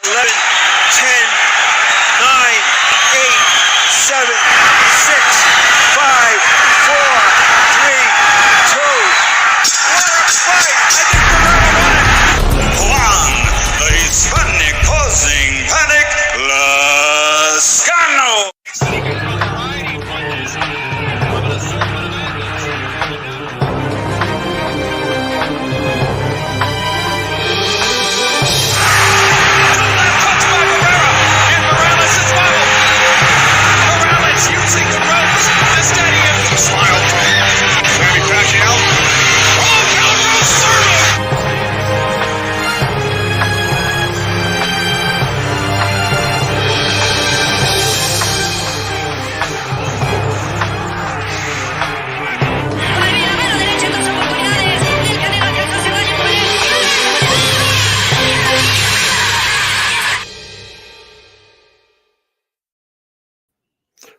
11, 10, 9, 8, 7, 6, 5, 4, 3, 2. What a fight! I think Canelo won it. Juan, the Hispanic causing panic, Lascano.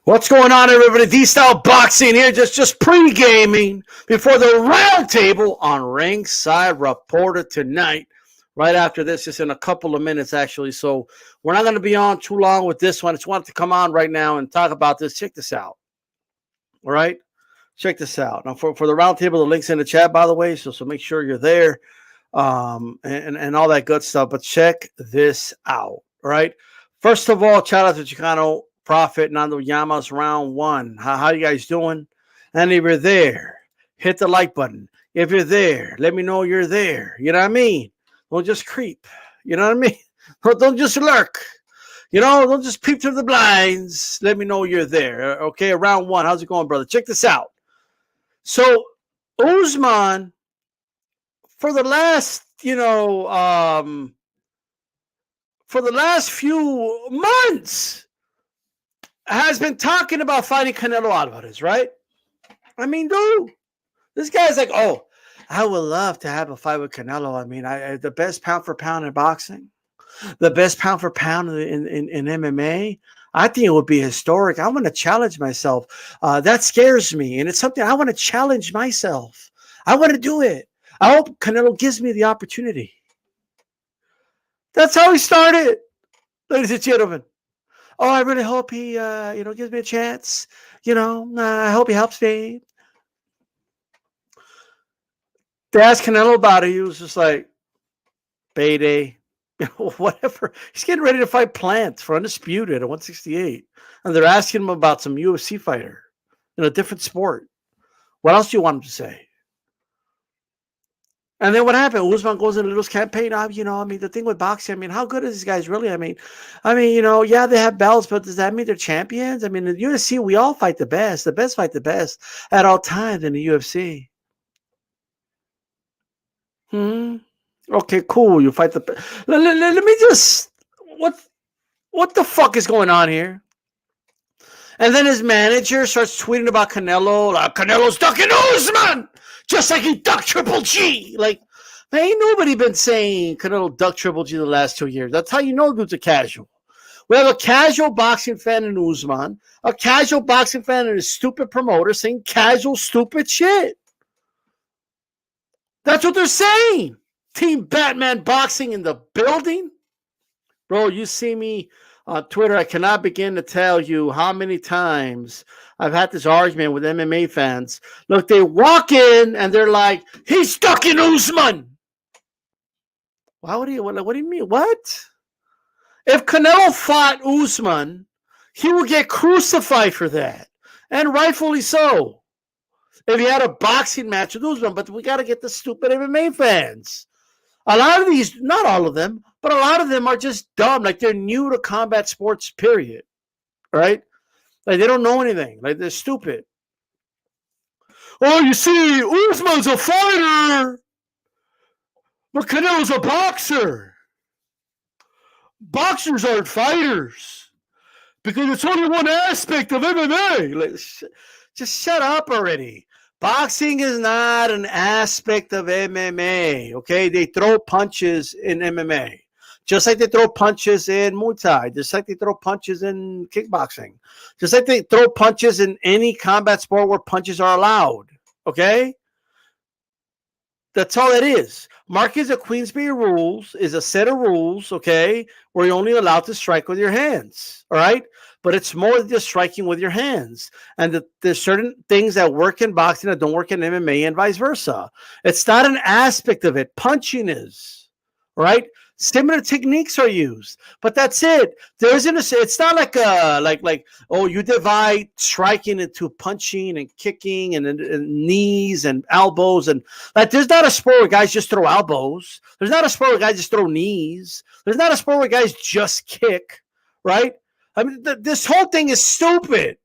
What's going on, everybody? D-Style Boxing here, just pre-gaming before the round table on Ringside Reporter tonight. Right after this, just in a couple of minutes, actually. So we're not going to be on too long with this one. I just wanted to come on right now and talk about this. Check this out. All right? Check this out. Now, for the round table, the link's in the chat, by the way, so make sure you're there and all that good stuff. But check this out. All right? First of all, shout out to Chicano Prophet Nando Llamas round one. How you guys doing? And if you're there, hit the like button. If you're there, let me know you're there. You know what I mean? Don't just creep. You know what I mean? Don't just lurk. You know, don't just peep through the blinds. Let me know you're there. Okay, round one. How's it going, brother? Check this out. So, Usman, for the last, for the last few months, has been talking about fighting Canelo Alvarez, right? I mean, dude, this guy's like, oh, I would love to have a fight with Canelo. I mean, the best pound for pound in boxing, the best pound for pound in MMA. I think it would be historic. I want to challenge myself. That scares me, and it's something I want to challenge myself. I want to do it. I hope Canelo gives me the opportunity. That's how he started, ladies and gentlemen. Oh, I really hope he, gives me a chance. I hope he helps me. They asked Canelo about it. He was just like, Bayday, whatever. He's getting ready to fight Plant for Undisputed at 168. And they're asking him about some UFC fighter in a different sport. What else do you want him to say? And then what happened? Usman goes into Little's campaign. The thing with boxing, how good are these guys really? Yeah, they have belts, but does that mean they're champions? In the UFC, we all fight the best. The best fight the best at all times in the UFC. Okay, cool. You fight the best. Let me just... What the fuck is going on here? And then his manager starts tweeting about Canelo. Like, Canelo's ducking Usman! Just like he ducked Triple G. Like, man, ain't nobody been saying Canelo ducked Triple G the last 2 years. That's how you know dude's a casual. We have a casual boxing fan in Usman, a casual boxing fan and a stupid promoter saying casual, stupid shit. That's what they're saying. Team Batman Boxing in the building. Bro, you see me on Twitter. I cannot begin to tell you how many times I've had this argument with MMA fans. Look, they walk in and they're like, he's stuck in Usman. What do you mean? What? If Canelo fought Usman, he would get crucified for that. And rightfully so. If he had a boxing match with Usman, but we got to get the stupid MMA fans. A lot of these, not all of them, but a lot of them are just dumb. Like they're new to combat sports, period. Right? Like they don't know anything. Like they're stupid. Oh, you see, Usman's a fighter, but Canelo's a boxer. Boxers aren't fighters because it's only one aspect of MMA. Like, just shut up already. Boxing is not an aspect of MMA. Okay, they throw punches in MMA. Just like they throw punches in Muay Thai. Just like they throw punches in kickboxing. Just like they throw punches in any combat sport where punches are allowed. Okay? That's all it is. Marquis of Queensberry rules is a set of rules, okay, where you're only allowed to strike with your hands, all right? But it's more than just striking with your hands. And there's certain things that work in boxing that don't work in MMA and vice versa. It's not an aspect of it. Punching is, right? Similar techniques are used, but that's it. There isn't it's not like oh, you divide striking into punching and kicking and knees and elbows, and like there's not a sport where guys just throw elbows. There's not a sport where guys just throw knees. There's not a sport where guys just kick, right? I mean, this whole thing is stupid.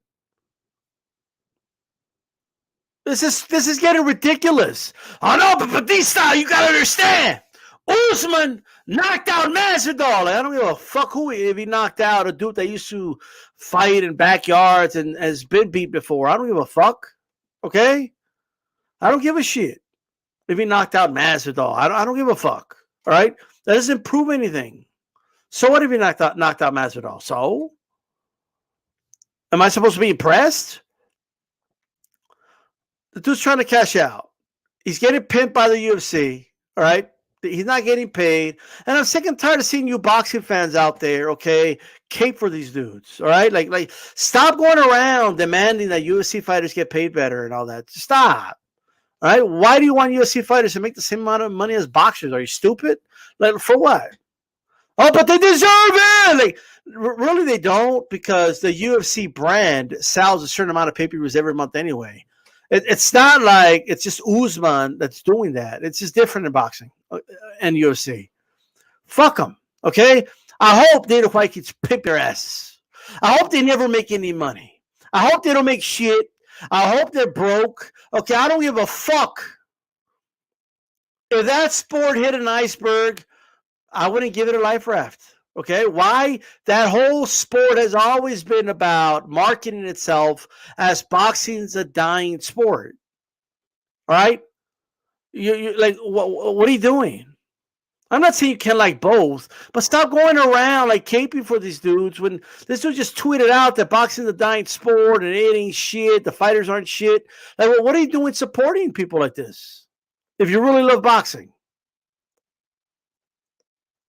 This is getting ridiculous. Oh no, but Batista, you gotta understand. Usman knocked out Masvidal. I don't give a fuck who if he knocked out a dude that used to fight in backyards and has been beat before. I don't give a fuck. Okay? I don't give a shit if he knocked out Masvidal. I don't give a fuck. All right? That doesn't prove anything. So what if he knocked out Masvidal? So? Am I supposed to be impressed? The dude's trying to cash out. He's getting pimped by the UFC. All right? He's not getting paid. And I'm sick and tired of seeing you boxing fans out there, okay, cape for these dudes, all right? Like, stop going around demanding that UFC fighters get paid better and all that. Stop, all right? Why do you want UFC fighters to make the same amount of money as boxers? Are you stupid? Like, for what? Oh, but they deserve it! Like, really, they don't, because the UFC brand sells a certain amount of pay-per-views every month anyway. It's not like it's just Usman that's doing that. It's just different in boxing and UFC. Fuck them, okay? I hope Dana White gets pimp their asses. I hope they never make any money. I hope they don't make shit. I hope they're broke. Okay, I don't give a fuck. If that sport hit an iceberg, I wouldn't give it a life raft. Okay, why? That whole sport has always been about marketing itself as boxing's a dying sport. All right, you like what are you doing? I'm not saying you can like both, but stop going around like caping for these dudes when this dude just tweeted out that boxing's a dying sport and it ain't shit. The fighters aren't shit. Like, well, what are you doing supporting people like this? If you really love boxing,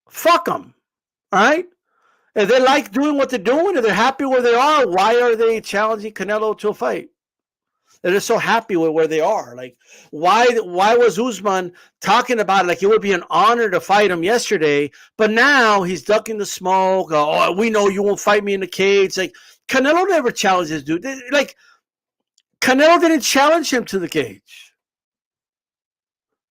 fuck them. All right? If they like doing what they're doing, if they're happy where they are, why are they challenging Canelo to a fight? They're just so happy with where they are. Like, why was Usman talking about it like it would be an honor to fight him yesterday, but now he's ducking the smoke. Oh, we know you won't fight me in the cage. Like, Canelo never challenged this dude. Like, Canelo didn't challenge him to the cage.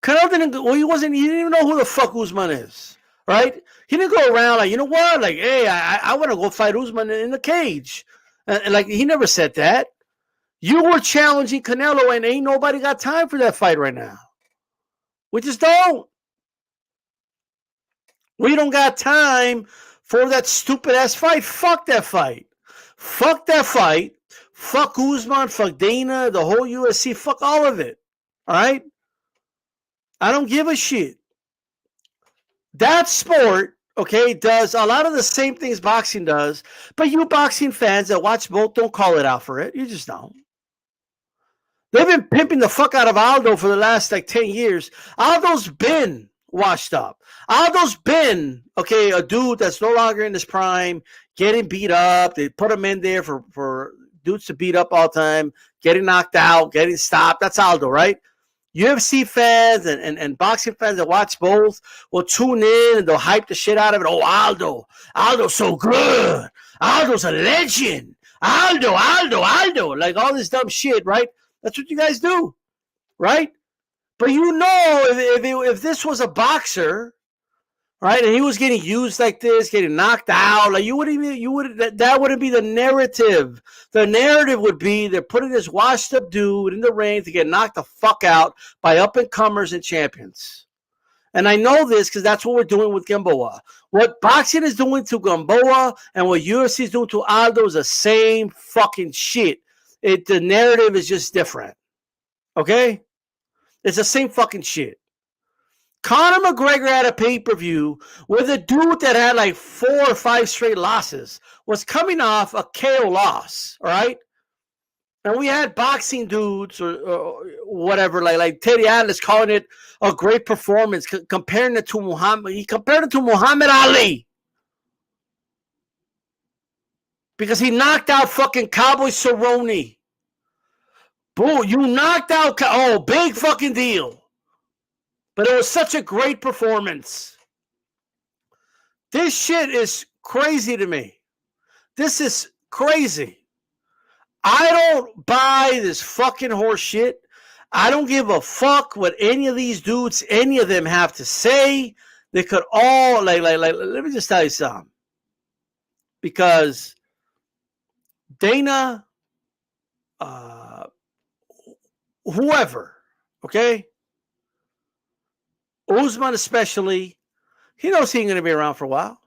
Canelo didn't, well, he didn't even know who the fuck Usman is, right? He didn't go around like, you know what? Like, hey, I want to go fight Usman in the cage. And like, he never said that. You were challenging Canelo, and ain't nobody got time for that fight right now. We just don't. We don't got time for that stupid-ass fight. Fuck that fight. Fuck that fight. Fuck Usman. Fuck Dana. The whole UFC. Fuck all of it. All right? I don't give a shit. That sport, okay, does a lot of the same things boxing does, but you boxing fans that watch both don't call it out for it. You just don't. They've been pimping the fuck out of Aldo for the last like 10 years. Aldo's been washed up. Aldo's been, okay, a dude that's no longer in his prime, getting beat up. They put him in there for dudes to beat up all the time, getting knocked out, getting stopped. That's Aldo, right? UFC fans and boxing fans that watch both will tune in and they'll hype the shit out of it. Oh, Aldo's so good. Aldo's a legend. Aldo. Like all this dumb shit, right? That's what you guys do, right? But you know, if this was a boxer, right, and he was getting used like this, getting knocked out, like that wouldn't be the narrative. The narrative would be they're putting this washed up dude in the ring to get knocked the fuck out by up and comers and champions. And I know this because that's what we're doing with Gamboa. What boxing is doing to Gamboa and what UFC is doing to Aldo is the same fucking shit. The narrative is just different. Okay? It's the same fucking shit. Conor McGregor had a pay-per-view where the dude that had like 4 or 5 straight losses was coming off a KO loss. All right? And we had boxing dudes or whatever, like Teddy Atlas calling it a great performance, comparing it to Muhammad. He compared it to Muhammad Ali. Because he knocked out fucking Cowboy Cerrone. Boo, you knocked out, big fucking deal. But it was such a great performance. This shit is crazy to me. This is crazy. I don't buy this fucking horse shit. I don't give a fuck what any of these dudes, any of them have to say. They could all, like, let me just tell you something. Because Dana, whoever, okay? Usman especially, he knows he ain't going to be around for a while.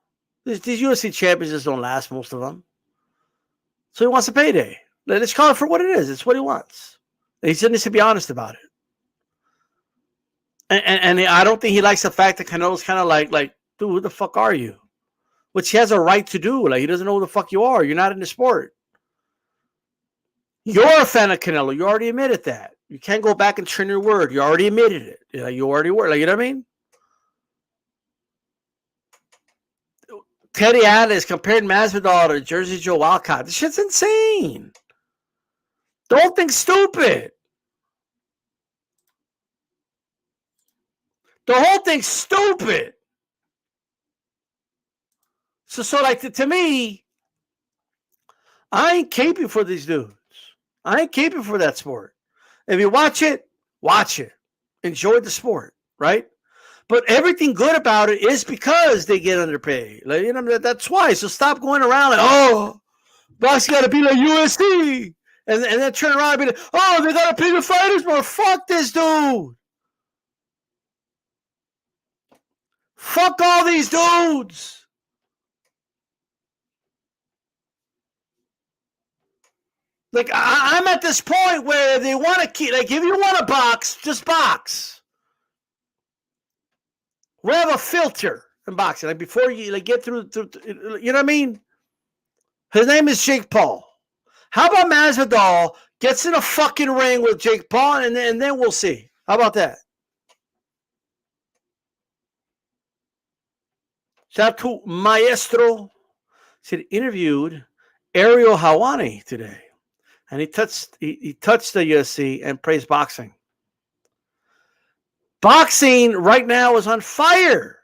These UFC champions just don't last, most of them. So he wants a payday. Let's call it for what it is. It's what he wants. He just needs to be honest about it. And I don't think he likes the fact that Canelo's kind of like, dude, who the fuck are you? Which he has a right to do. Like, he doesn't know who the fuck you are. You're not in the sport. You're a fan of Canelo. You already admitted that. You can't go back and turn your word. You already admitted it. You already were. Like, you know what I mean? Teddy Atlas compared Masvidal to Jersey Joe Walcott. This shit's insane. Don't think stupid. The whole thing's stupid. So like, to me, I ain't caping for these dudes. I ain't caping for that sport. If you watch it, watch it. Enjoy the sport, right? But everything good about it is because they get underpaid. Like, you know, that's why. So stop going around like, oh, boxing got to be like UFC. And then turn around and be like, oh, they got to pay the fighters more. Fuck this dude. Fuck all these dudes. Like, I'm at this point where they want to keep, like, if you want to box, just box. We have a filter in boxing. Like, before you like get through, you know what I mean? His name is Jake Paul. How about Masvidal gets in a fucking ring with Jake Paul, and then we'll see. How about that? Shout out to Maestro. He interviewed Ariel Helwani today. And he touched the UFC and praised boxing. Boxing right now is on fire.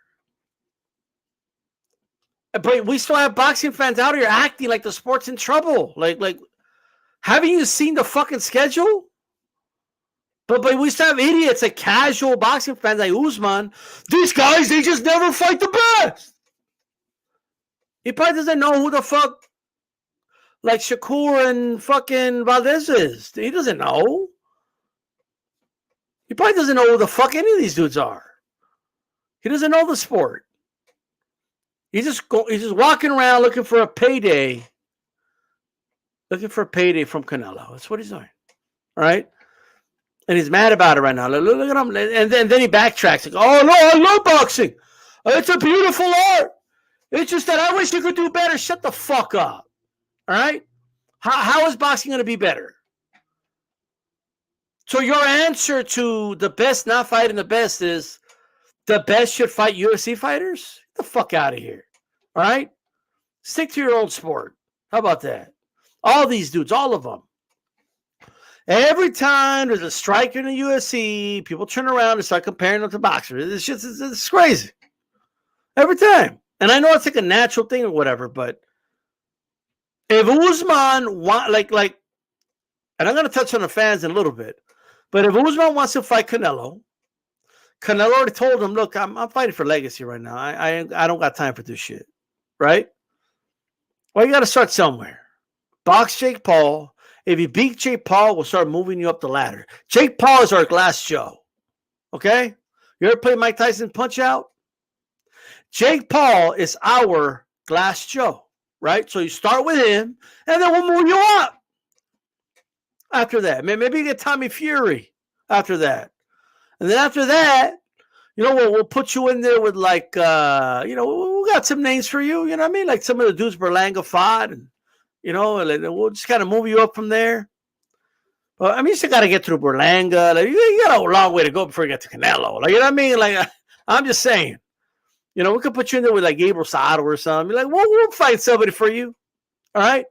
But we still have boxing fans out here acting like the sport's in trouble. Like, haven't you seen the fucking schedule? But we still have idiots, like casual boxing fans like Usman. These guys, they just never fight the best. He probably doesn't know who the fuck like Shakur and fucking Valdez is. He doesn't know. He probably doesn't know who the fuck any of these dudes are. He doesn't know the sport. He's just walking around looking for a payday. Looking for a payday from Canelo. That's what he's doing. All right? And he's mad about it right now. Look at him. And then he backtracks. Like, oh, no, I love boxing. It's a beautiful art. It's just that I wish you could do better. Shut the fuck up. All right? How is boxing going to be better? So your answer to the best not fighting the best is the best should fight UFC fighters? Get the fuck out of here. All right? Stick to your own sport. How about that? All these dudes, all of them. Every time there's a striker in the UFC, people turn around and start comparing them to boxers. It's crazy. Every time. And I know it's like a natural thing or whatever, but if Usman like, and I'm going to touch on the fans in a little bit, but if Usman wants to fight Canelo already told him, look, I'm fighting for legacy right now. I don't got time for this shit, right? Well, you got to start somewhere. Box Jake Paul. If you beat Jake Paul, we'll start moving you up the ladder. Jake Paul is our Glass Joe, okay? You ever play Mike Tyson Punch-Out? Jake Paul is our Glass Joe, right? So you start with him, and then we'll move you up after that. Maybe you get Tommy Fury after that. And then after that, you know, we'll put you in there with like, you know, we got some names for you, you know what I mean? Like some of the dudes Berlanga fought, and, you know, and we'll just kind of move you up from there. Well, I mean, you still got to get through Berlanga. Like, you got a long way to go before you get to Canelo. Like, you know what I mean? Like, I'm just saying. You know, we could put you in there with like Gabriel Sato or something. Like, we'll find somebody for you. All right?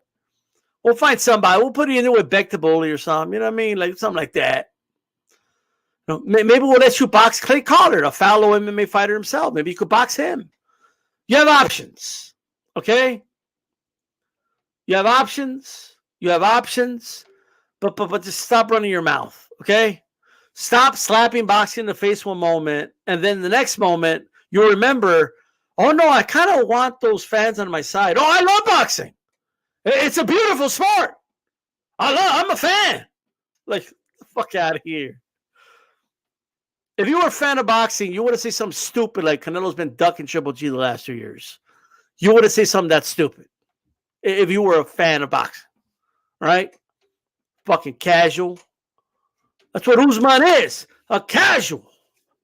We'll find somebody. We'll put you in there with Beck Taboli or something. You know what I mean? Like, something like that. You know, maybe we'll let you box Clay Collard, a fellow MMA fighter himself. Maybe you could box him. You have options. Okay? You have options. You have options. But just stop running your mouth. Okay? Stop slapping boxing in the face one moment, and then the next moment, you remember, oh no, I kind of want those fans on my side. Oh, I love boxing. It's a beautiful sport. I'm a fan. Like, the fuck out of here. If you were a fan of boxing, you would have said something stupid like Canelo's been ducking Triple G the last 2 years. You would have said something that stupid if you were a fan of boxing. Right? Fucking casual. That's what Usman is. A casual.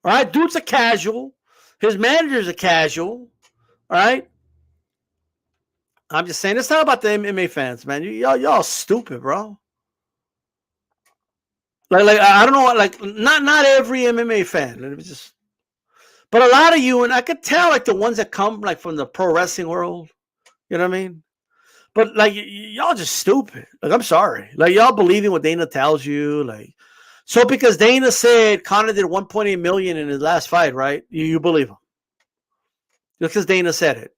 All right? Dude's a casual. His manager's a casual. All right? I'm just saying, it's not about the MMA fans, man. Y'all stupid, bro. Like I don't know, like not every MMA fan. It was just, but a lot of you, and I could tell, like the ones that come like from the pro wrestling world. You know what I mean? But like y'all just stupid. Like, I'm sorry. Like, y'all believing what Dana tells you. Like, so because Dana said Conor did 1.8 million in his last fight, right? You believe him just because Dana said it.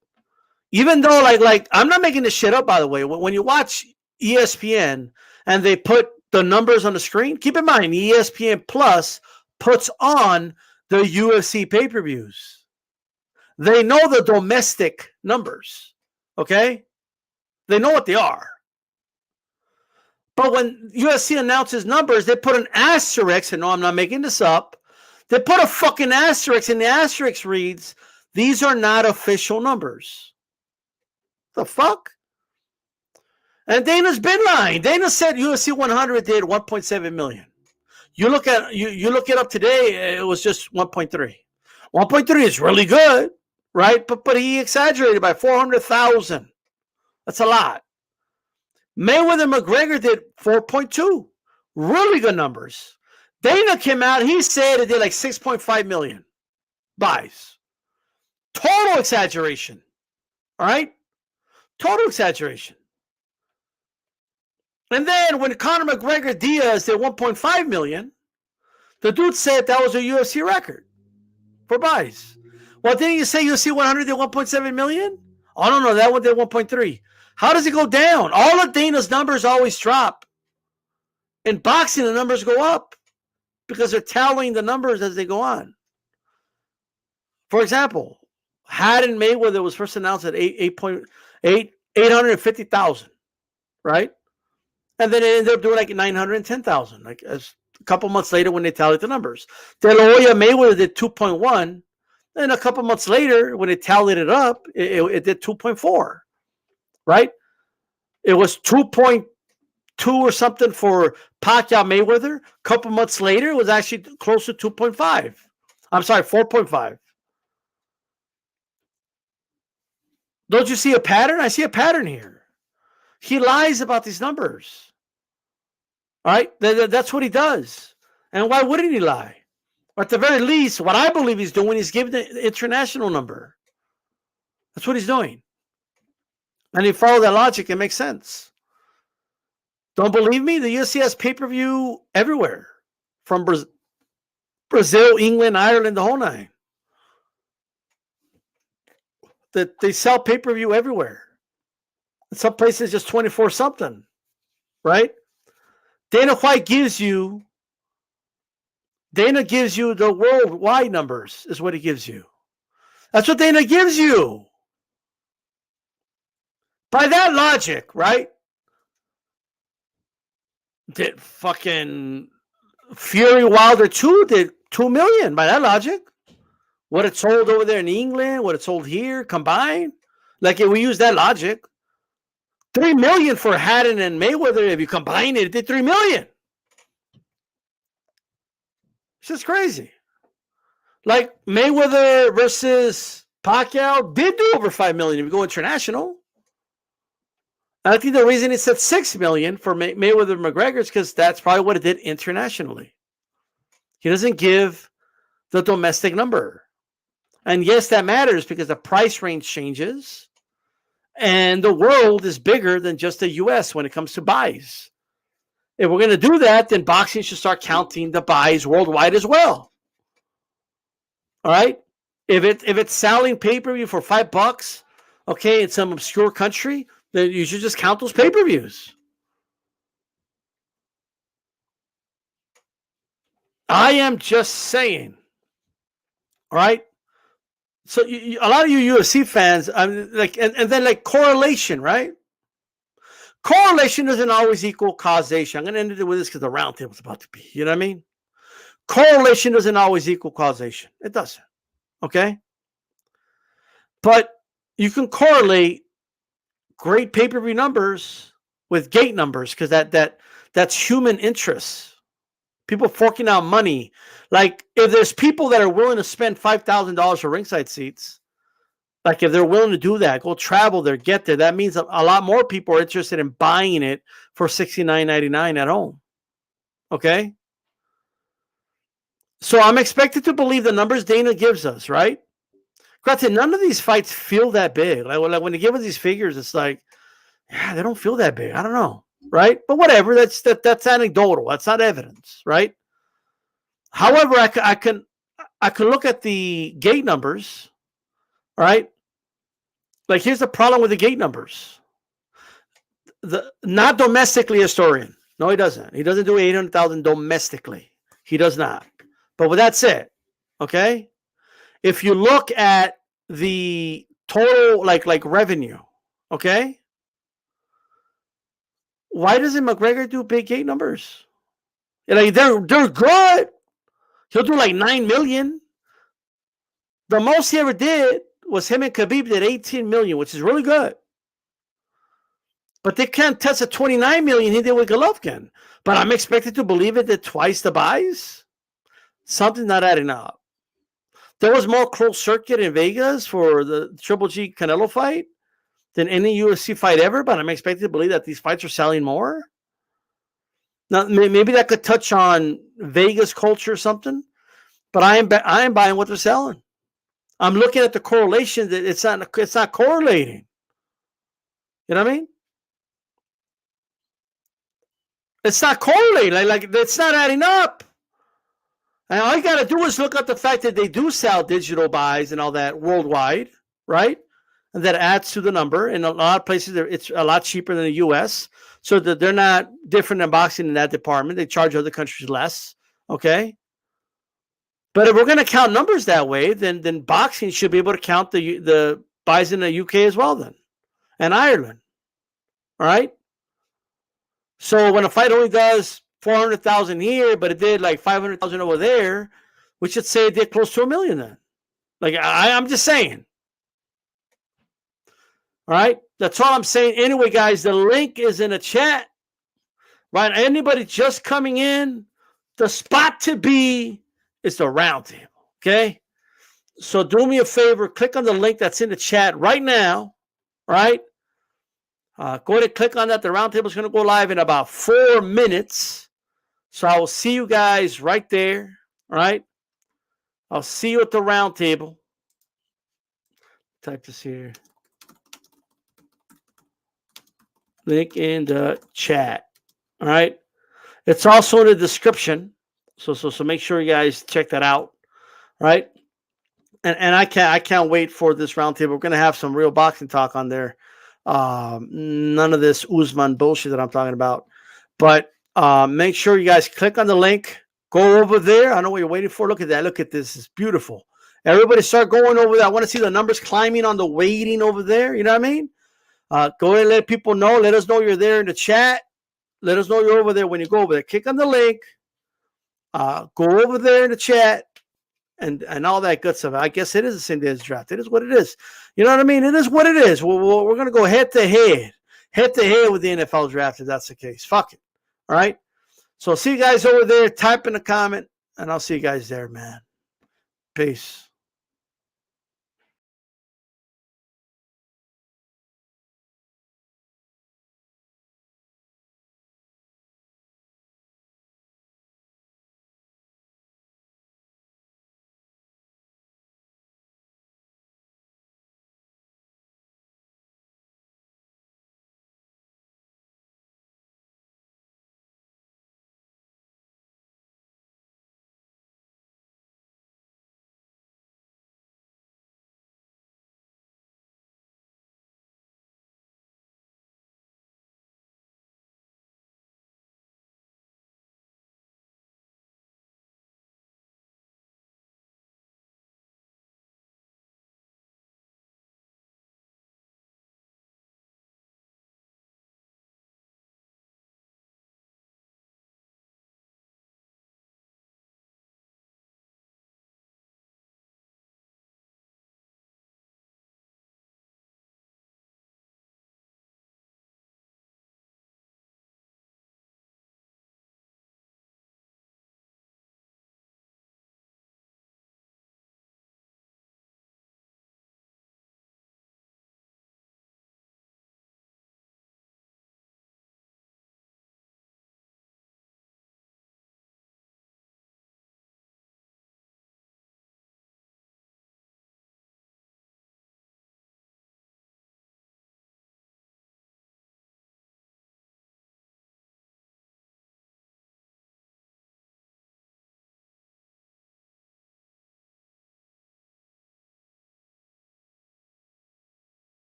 Even though, like I'm not making this shit up, by the way. When you watch ESPN and they put the numbers on the screen, keep in mind ESPN Plus puts on the UFC pay-per-views. They know the domestic numbers, okay? They know what they are. But when UFC announces numbers, they put an asterisk, and no, I'm not making this up. They put a fucking asterisk, and the asterisk reads, these are not official numbers. The fuck? And Dana's been lying. Dana said UFC 100 did 1.7 million. You look it up today, it was just 1.3. 1.3 is really good, right? But he exaggerated by 400,000. That's a lot. Mayweather McGregor did 4.2. Really good numbers. Dana came out, he said it did like 6.5 million buys. Total exaggeration. All right? Total exaggeration. And then when Conor McGregor Diaz did 1.5 million, the dude said that was a UFC record for buys. Well, didn't you say UFC 100 did 1.7 million? Oh, no, that one did 1.3. How does it go down? All of Dana's numbers always drop. In boxing, the numbers go up because they're tallying the numbers as they go on. For example, Haddon Mayweather was first announced at 850,000, right? And then it ended up doing like 910,000, like as a couple months later when they tallied the numbers. De La Hoya Mayweather did 2.1. Then a couple months later, when they tallied it up, it did 2.4, right? It was 2.2 or something for Pacquiao Mayweather. A couple months later, it was actually close to 2.5. I'm sorry, 4.5. Don't you see a pattern? I see a pattern here. He lies about these numbers. All right? That's what he does. And why wouldn't he lie? Or at the very least, what I believe he's doing is giving the international number. That's what he's doing. And you follow that logic, it makes sense. Don't believe me? The UFC has pay-per-view everywhere. From Brazil, England, Ireland, the whole nine. That they sell pay-per-view everywhere. In some places, just 24-something. Right? Dana White gives you the worldwide numbers, is what he gives you. That's what Dana gives you. By that logic, right? Did fucking Fury Wilder 2 did 2 million by that logic? What it sold over there in England, what it sold here combined? Like, if we use that logic, 3 million for Haddon and Mayweather, if you combine it, it did 3 million. It's just crazy. Like, Mayweather versus Pacquiao did do over 5 million if you go international. And I think the reason it said 6 million for Mayweather McGregor is because that's probably what it did internationally. He doesn't give the domestic number. And yes, that matters because the price range changes. And the world is bigger than just the US when it comes to buys. If we're going to do that, then boxing should start counting the buys worldwide as well. All right? If it's selling pay-per-view for $5, okay, in some obscure country, then you should just count those pay-per-views. I am just saying. All right? So a lot of you UFC fans, like, and then like correlation, right? Correlation doesn't always equal causation. I'm going to end it with this because the round table is about to be. You know what I mean? Correlation doesn't always equal causation. It doesn't. Okay? But you can correlate great pay-per-view numbers with gate numbers because that's human interest. People forking out money. Like if there's people that are willing to spend $5,000 for ringside seats, like if they're willing to do that, go travel there, get there, that means a lot more people are interested in buying it for $69.99 at home. Okay? So I'm expected to believe the numbers Dana gives us, right? Granted, none of these fights feel that big. Like when they give us these figures, it's like, yeah, they don't feel that big. I don't know, right? But whatever. That's anecdotal. That's not evidence, right? However, I can look at the gate numbers, right? Like here's the problem with the gate numbers. Not domestically historian. No, he doesn't. He doesn't do 800,000 domestically. He does not. But with that said, okay, if you look at the total like revenue, okay, why doesn't McGregor do big gate numbers? Like they're good. He'll do like 9 million. The most he ever did was him and Khabib did 18 million, which is really good. But they can't touch the 29 million he did with Golovkin. But I'm expected to believe it did twice the buys. Something's not adding up. There was more closed circuit in Vegas for the Triple G Canelo fight than any UFC fight ever, but I'm expected to believe that these fights are selling more. Now, maybe that could touch on Vegas culture or something, but I am buying what they're selling. I'm looking at the correlation that it's not correlating. You know what I mean? It's not correlating. Like it's not adding up. And all you got to do is look at the fact that they do sell digital buys and all that worldwide, right? And that adds to the number. In a lot of places, it's a lot cheaper than the U.S., so that they're not different than boxing in that department. They charge other countries less, okay? But if we're going to count numbers that way, then boxing should be able to count the buys in the UK as well then, and Ireland, all right? So when a fight only does 400,000 here, but it did like 500,000 over there, we should say it did close to 1 million then. Like I'm just saying. All right, that's all I'm saying. Anyway, guys, the link is in the chat. Right, anybody just coming in, the spot to be is the round table. Okay, so do me a favor, click on the link that's in the chat right now. Right. Go ahead and click on that. The roundtable is going to go live in about 4 minutes. So I will see you guys right there. All right. I'll see you at the roundtable. Type this here. Link in the chat. All right. It's also in the description. So make sure you guys check that out. All right. And I can't wait for this roundtable. We're going to have some real boxing talk on there. None of this Usman bullshit that I'm talking about, but make sure you guys click on the link, go over there. I know what you're waiting for. Look at that. Look at this. It's beautiful. Everybody start going over there. I want to see the numbers climbing on the waiting over there. You know what I mean? Go ahead and let people know. Let us know you're there in the chat. Let us know you're over there when you go over there. Click on the link. Go over there in the chat. And all that good stuff. I guess it is the same day as draft. It is what it is. You know what I mean? It is what it is. We're going to go head to head with the NFL draft if that's the case. Fuck it. All right? So see you guys over there. Type in a comment, and I'll see you guys there, man. Peace.